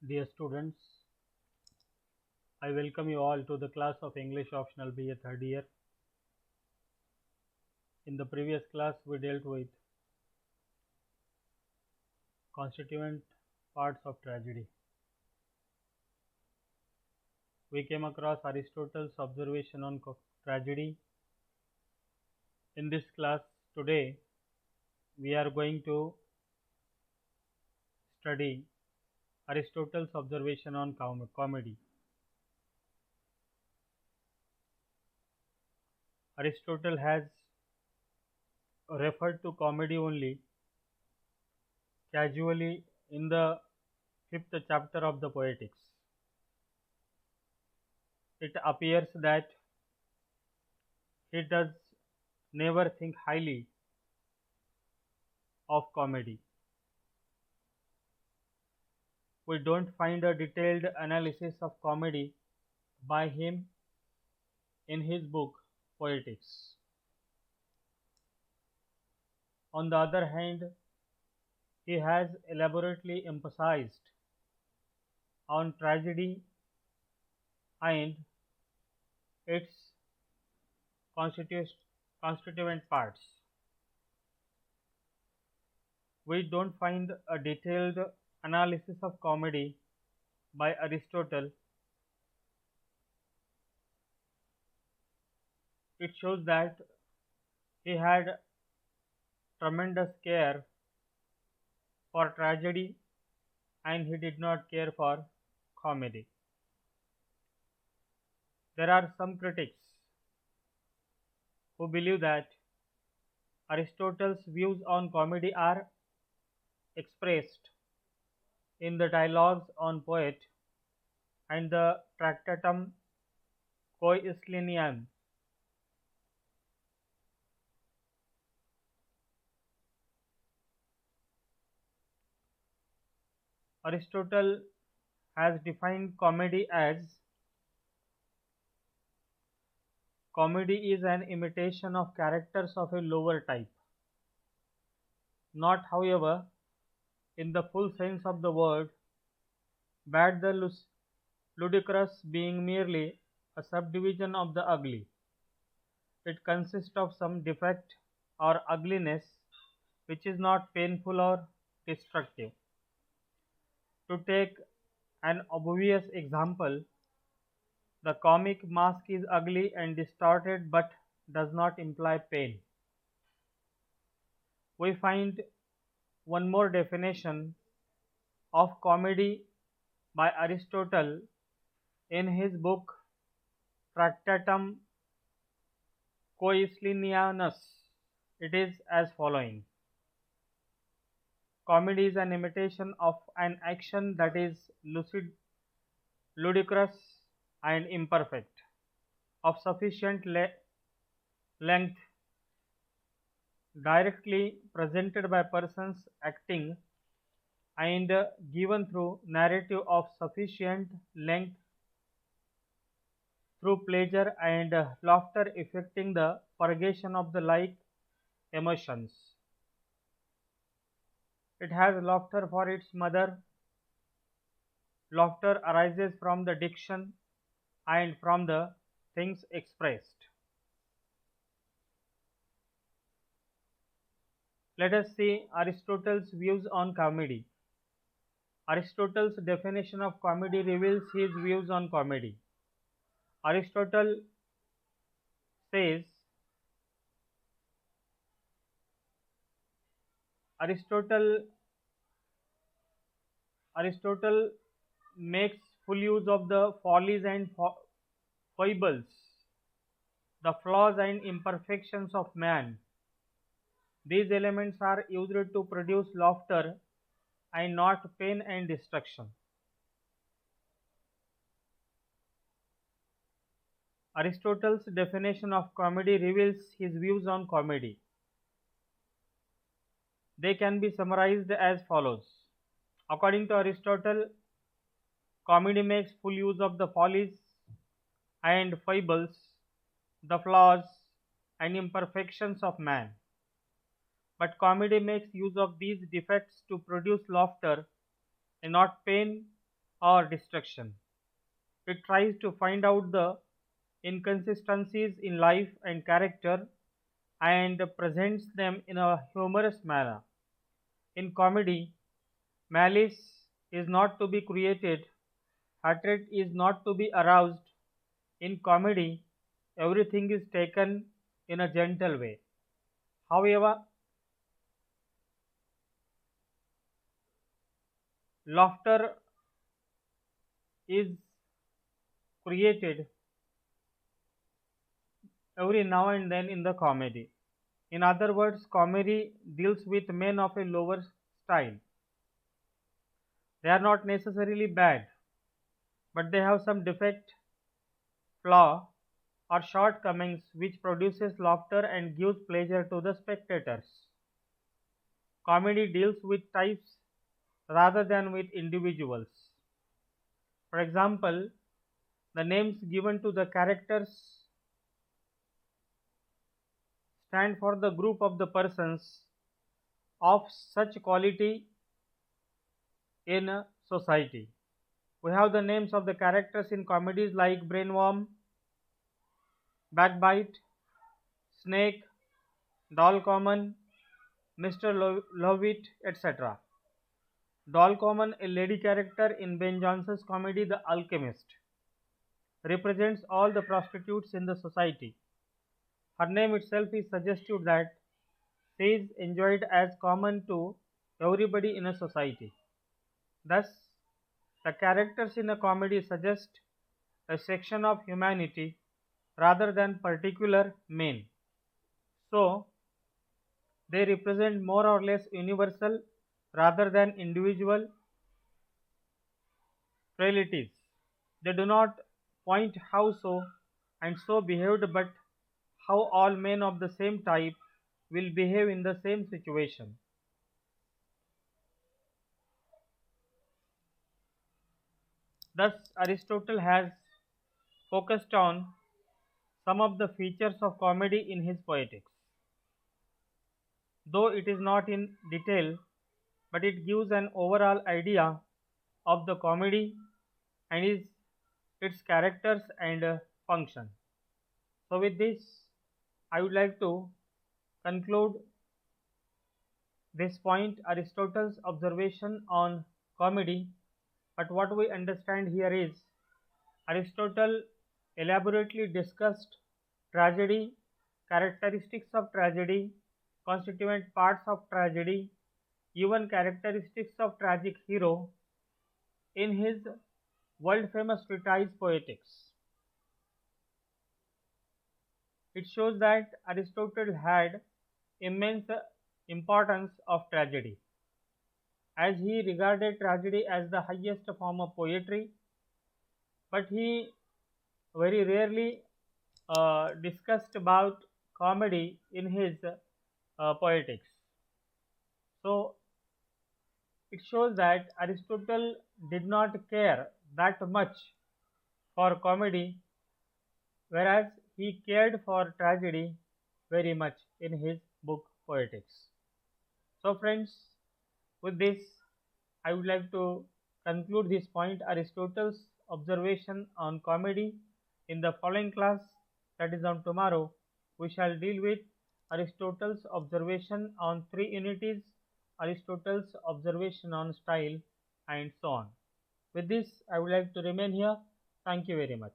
Dear students, I welcome you all to the class of English Optional BA third year. In the previous class, we dealt with constituent parts of tragedy. We came across Aristotle's observation on tragedy. In this class today, we are going to study Aristotle's observation on comedy. Aristotle has referred to comedy only casually in the fifth chapter of the Poetics. It appears that he does never think highly of comedy. We don't find a detailed analysis of comedy by him in his book Poetics. On the other hand, he has elaborately emphasized on tragedy and its constituent parts. We don't find a detailed analysis of comedy by Aristotle. It shows that he had tremendous care for tragedy and he did not care for comedy. There are some critics who believe that Aristotle's views on comedy are expressed in the dialogues on poet and the Tractatum Coeslinianum. Aristotle has defined comedy as comedy is an imitation of characters of a lower type, not however in the full sense of the word, bad the ludicrous being merely a subdivision of the ugly. It consists of some defect or ugliness which is not painful or destructive. To take an obvious example, the comic mask is ugly and distorted but does not imply pain. We find one more definition of comedy by Aristotle in his book Tractatum Coeslinianus. It is as following. Comedy is an imitation of an action that is lucid, ludicrous, and imperfect, of sufficient length, directly presented by persons acting, and given through narrative of sufficient length, through pleasure and laughter effecting the purgation of the like emotions. It has laughter for its mother. Laughter arises from the diction and from the things expressed. Let us see Aristotle's views on comedy. Aristotle's definition of comedy reveals his views on comedy. Aristotle says Aristotle makes full use of the follies and foibles, the flaws and imperfections of man. These elements are used to produce laughter and not pain and destruction. Aristotle's definition of comedy reveals his views on comedy. They can be summarized as follows. According to Aristotle, comedy makes full use of the follies and foibles, the flaws and imperfections of man. But comedy makes use of these defects to produce laughter and not pain or destruction. It tries to find out the inconsistencies in life and character and presents them in a humorous manner. In comedy, malice is not to be created, hatred is not to be aroused. In comedy, everything is taken in a gentle way. However, laughter is created every now and then in the comedy. In other words, comedy deals with men of a lower style. They are not necessarily bad, but they have some defect, flaw, or shortcomings which produces laughter and gives pleasure to the spectators. Comedy deals with types rather than with individuals. For example, the names given to the characters stand for the group of the persons of such quality in a society. We have the names of the characters in comedies like Brainworm, Backbite, Snake, Doll Common, Mr. Lovett, etc. Doll Common, a lady character in Ben Jonson's comedy The Alchemist, represents all the prostitutes in the society. Her name itself is suggestive that she is enjoyed as common to everybody in a society. Thus, the characters in a comedy suggest a section of humanity rather than particular men. So, they represent more or less universal rather than individual frailties. They do not point how so and so behaved, but how all men of the same type will behave in the same situation. Thus, Aristotle has focused on some of the features of comedy in his Poetics. Though it is not in detail, but it gives an overall idea of the comedy and its characters and function. So, with this, I would like to conclude this point Aristotle's observation on comedy. But what we understand here is Aristotle elaborately discussed tragedy, characteristics of tragedy, constituent parts of tragedy, even characteristics of tragic hero in his world famous treatise Poetics. It shows that Aristotle had immense importance of tragedy, as he regarded tragedy as the highest form of poetry, but he very rarely discussed about comedy in his Poetics. So it shows that Aristotle did not care that much for comedy, whereas he cared for tragedy very much in his book Poetics. So, friends, with this, I would like to conclude this point Aristotle's observation on comedy. In the following class, that is on tomorrow, we shall deal with Aristotle's observation on three unities, Aristotle's observation on style, and so on. With this, I would like to remain here. Thank you very much.